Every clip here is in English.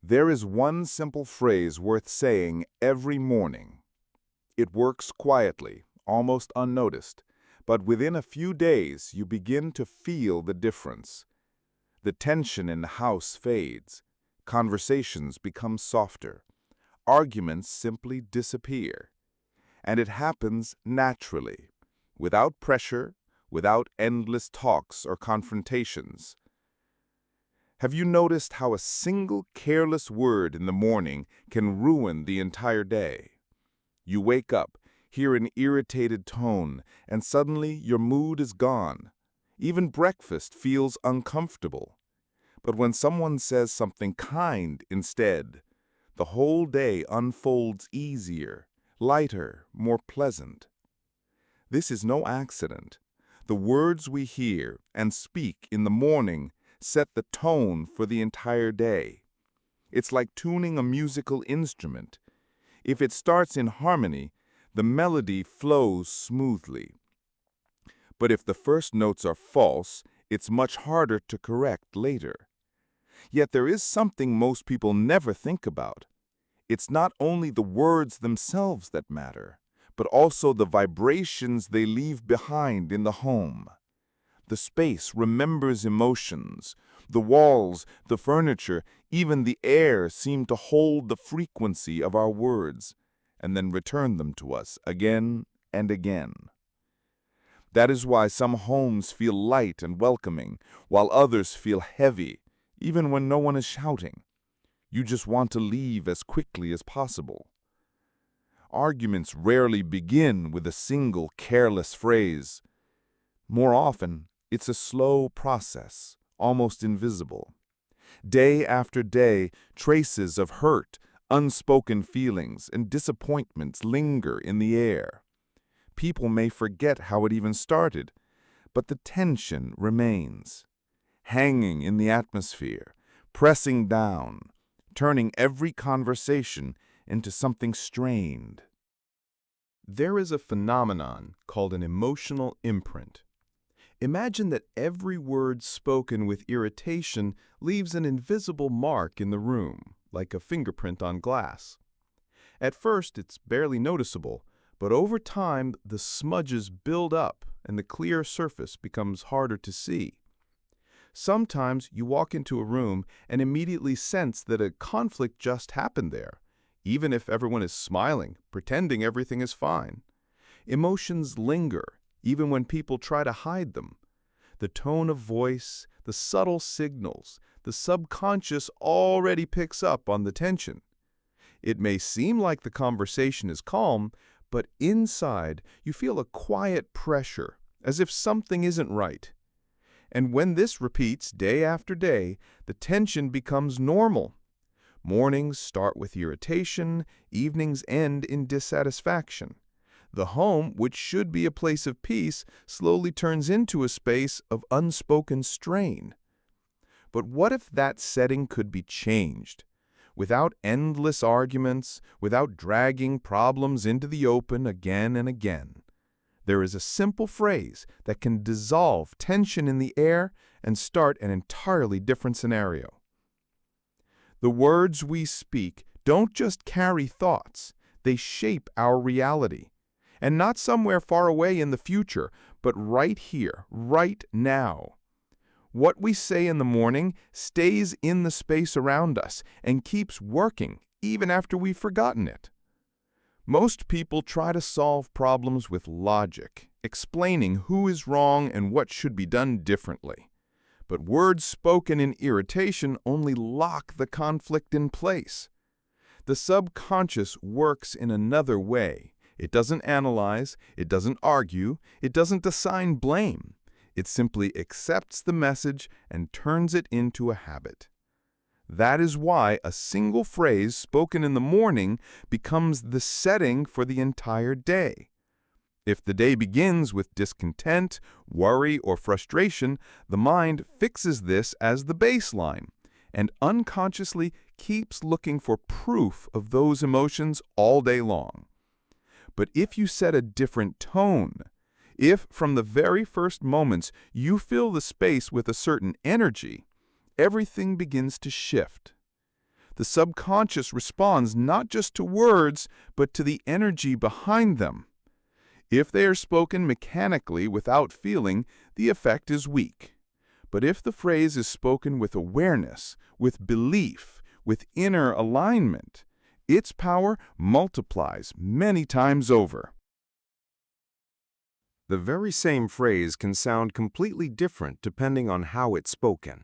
There is one simple phrase worth saying every morning. It works quietly, almost unnoticed, but within a few days you begin to feel the difference. The tension in the house fades. Conversations become softer. Arguments simply disappear. And it happens naturally, without pressure, without endless talks or confrontations. Have you noticed how a single careless word in the morning can ruin the entire day? You wake up, hear an irritated tone, and suddenly your mood is gone. Even breakfast feels uncomfortable. But when someone says something kind instead, the whole day unfolds easier, lighter, more pleasant. This is no accident. The words we hear and speak in the morning set the tone for the entire day. It's like tuning a musical instrument. If it starts in harmony, the melody flows smoothly. But if the first notes are false, it's much harder to correct later. Yet there is something most people never think about. It's not only the words themselves that matter, but also the vibrations they leave behind in the home. The space remembers emotions. The walls, the furniture, even the air seem to hold the frequency of our words and then return them to us again and again. That is why some homes feel light and welcoming, while others feel heavy, even when no one is shouting. You just want to leave as quickly as possible. Arguments rarely begin with a single careless phrase. More often, it's a slow process, almost invisible. Day after day, traces of hurt, unspoken feelings, and disappointments linger in the air. People may forget how it even started, but the tension remains, hanging in the atmosphere, pressing down, turning every conversation into something strained. There is a phenomenon called an emotional imprint. Imagine that every word spoken with irritation leaves an invisible mark in the room, like a fingerprint on glass. At first, it's barely noticeable, but over time, the smudges build up and the clear surface becomes harder to see. Sometimes you walk into a room and immediately sense that a conflict just happened there, even if everyone is smiling, pretending everything is fine. Emotions linger, even when people try to hide them. The tone of voice, the subtle signals, the subconscious already picks up on the tension. It may seem like the conversation is calm, but inside you feel a quiet pressure, as if something isn't right. And when this repeats day after day, the tension becomes normal. Mornings start with irritation, evenings end in dissatisfaction. The home, which should be a place of peace, slowly turns into a space of unspoken strain. But what if that setting could be changed? Without endless arguments, without dragging problems into the open again and again. There is a simple phrase that can dissolve tension in the air and start an entirely different scenario. The words we speak don't just carry thoughts, they shape our reality. And not somewhere far away in the future, but right here, right now. What we say in the morning stays in the space around us and keeps working even after we've forgotten it. Most people try to solve problems with logic, explaining who is wrong and what should be done differently. But words spoken in irritation only lock the conflict in place. The subconscious works in another way. It doesn't analyze, it doesn't argue, it doesn't assign blame. It simply accepts the message and turns it into a habit. That is why a single phrase spoken in the morning becomes the setting for the entire day. If the day begins with discontent, worry, or frustration, the mind fixes this as the baseline and unconsciously keeps looking for proof of those emotions all day long. But if you set a different tone, if from the very first moments you fill the space with a certain energy, everything begins to shift. The subconscious responds not just to words, but to the energy behind them. If they are spoken mechanically without feeling, the effect is weak. But if the phrase is spoken with awareness, with belief, with inner alignment, its power multiplies many times over. The very same phrase can sound completely different depending on how it's spoken.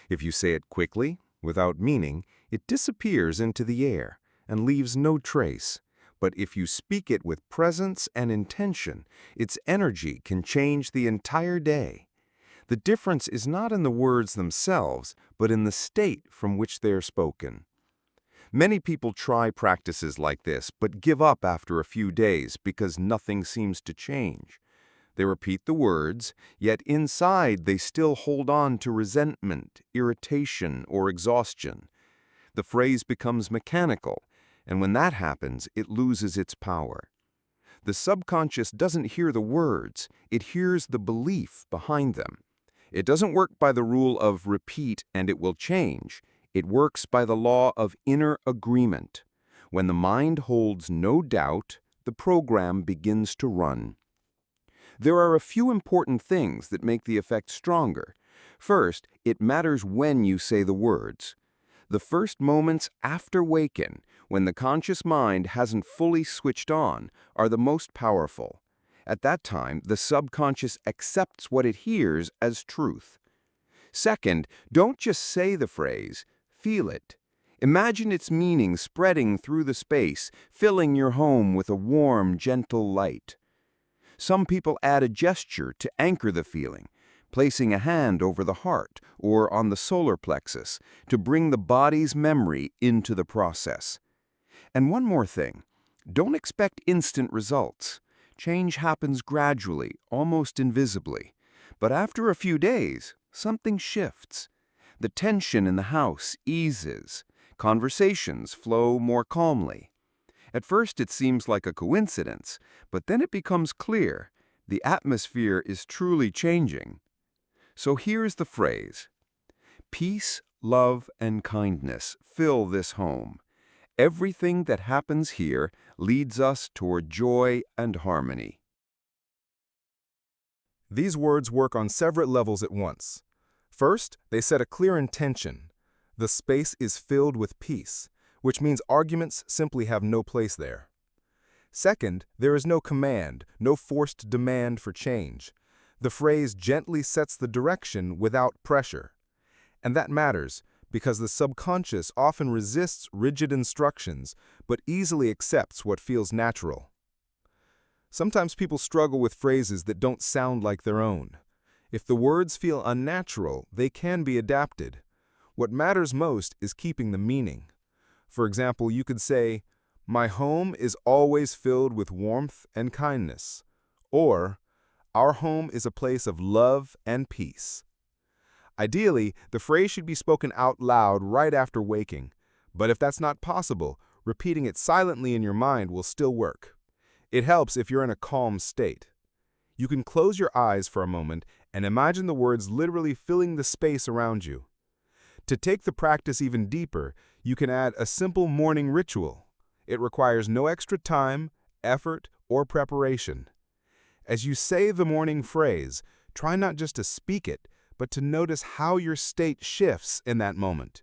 If you say it quickly, without meaning, it disappears into the air and leaves no trace. But if you speak it with presence and intention, its energy can change the entire day. The difference is not in the words themselves, but in the state from which they are spoken. Many people try practices like this, but give up after a few days because nothing seems to change. They repeat the words, yet inside they still hold on to resentment, irritation, or exhaustion. The phrase becomes mechanical, and when that happens, it loses its power. The subconscious doesn't hear the words, it hears the belief behind them. It doesn't work by the rule of repeat and it will change. It works by the law of inner agreement. When the mind holds no doubt, the program begins to run. There are a few important things that make the effect stronger. First, it matters when you say the words. The first moments after waking, when the conscious mind hasn't fully switched on, are the most powerful. At that time, the subconscious accepts what it hears as truth. Second, don't just say the phrase, feel it. Imagine its meaning spreading through the space, filling your home with a warm, gentle light. Some people add a gesture to anchor the feeling, placing a hand over the heart or on the solar plexus to bring the body's memory into the process. And one more thing, don't expect instant results. Change happens gradually, almost invisibly. But after a few days, something shifts. The tension in the house eases. Conversations flow more calmly. At first it seems like a coincidence, but then it becomes clear. The atmosphere is truly changing. So here's the phrase. Peace, love, and kindness fill this home. Everything that happens here leads us toward joy and harmony. These words work on several levels at once. First, they set a clear intention. The space is filled with peace, which means arguments simply have no place there. Second, there is no command, no forced demand for change. The phrase gently sets the direction without pressure. And that matters because the subconscious often resists rigid instructions but easily accepts what feels natural. Sometimes people struggle with phrases that don't sound like their own. If the words feel unnatural, they can be adapted. What matters most is keeping the meaning. For example, you could say, "My home is always filled with warmth and kindness," or, "Our home is a place of love and peace." Ideally, the phrase should be spoken out loud right after waking, but if that's not possible, repeating it silently in your mind will still work. It helps if you're in a calm state. You can close your eyes for a moment and imagine the words literally filling the space around you. To take the practice even deeper, you can add a simple morning ritual. It requires no extra time, effort, or preparation. As you say the morning phrase, try not just to speak it, but to notice how your state shifts in that moment.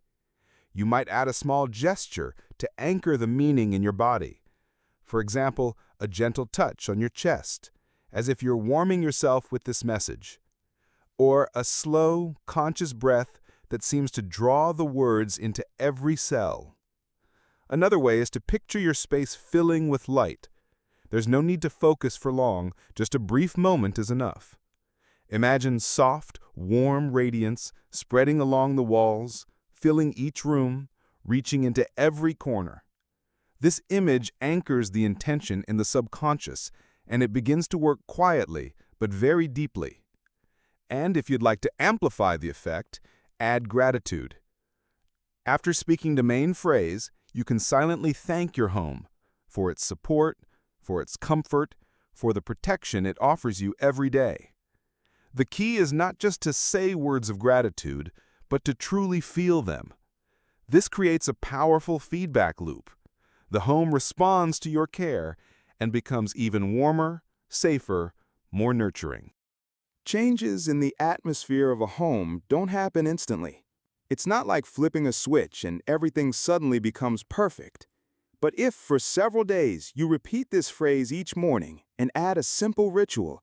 You might add a small gesture to anchor the meaning in your body. For example, a gentle touch on your chest, as if you're warming yourself with this message. Or a slow, conscious breath that seems to draw the words into every cell. Another way is to picture your space filling with light. There's no need to focus for long, just a brief moment is enough. Imagine soft, warm radiance spreading along the walls, filling each room, reaching into every corner. This image anchors the intention in the subconscious, and it begins to work quietly, but very deeply. And if you'd like to amplify the effect, add gratitude. After speaking the main phrase, you can silently thank your home for its support, for its comfort, for the protection it offers you every day. The key is not just to say words of gratitude, but to truly feel them. This creates a powerful feedback loop. The home responds to your care and becomes even warmer, safer, more nurturing. Changes in the atmosphere of a home don't happen instantly. It's not like flipping a switch and everything suddenly becomes perfect. But if for several days you repeat this phrase each morning and add a simple ritual,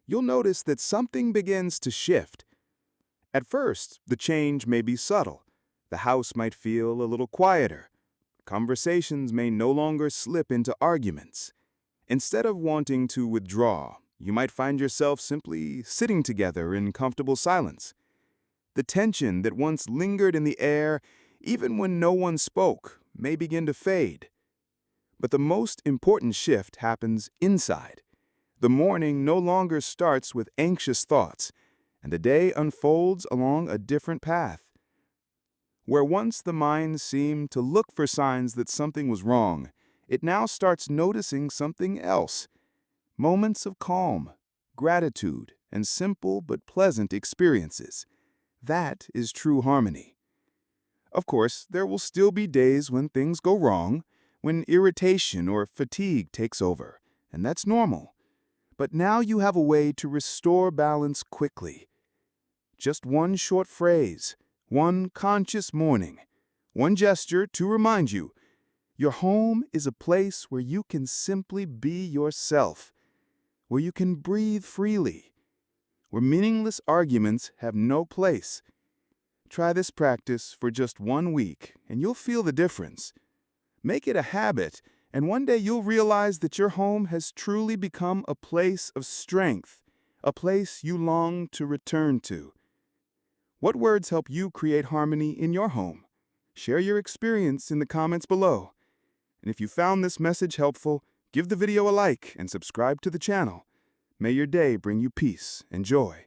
you'll notice that something begins to shift. At first, the change may be subtle. The house might feel a little quieter. Conversations may no longer slip into arguments. Instead of wanting to withdraw, you might find yourself simply sitting together in comfortable silence. The tension that once lingered in the air, even when no one spoke, may begin to fade. But the most important shift happens inside. The morning no longer starts with anxious thoughts, and the day unfolds along a different path. Where once the mind seemed to look for signs that something was wrong, it now starts noticing something else. Moments of calm, gratitude, and simple but pleasant experiences. That is true harmony. Of course, there will still be days when things go wrong, when irritation or fatigue takes over, and that's normal. But now you have a way to restore balance quickly. Just one short phrase, one conscious morning, one gesture to remind you, your home is a place where you can simply be yourself, where you can breathe freely, where meaningless arguments have no place. Try this practice for just 1 week, and you'll feel the difference. Make it a habit, and one day you'll realize that your home has truly become a place of strength, a place you long to return to. What words help you create harmony in your home? Share your experience in the comments below. And if you found this message helpful, give the video a like and subscribe to the channel. May your day bring you peace and joy.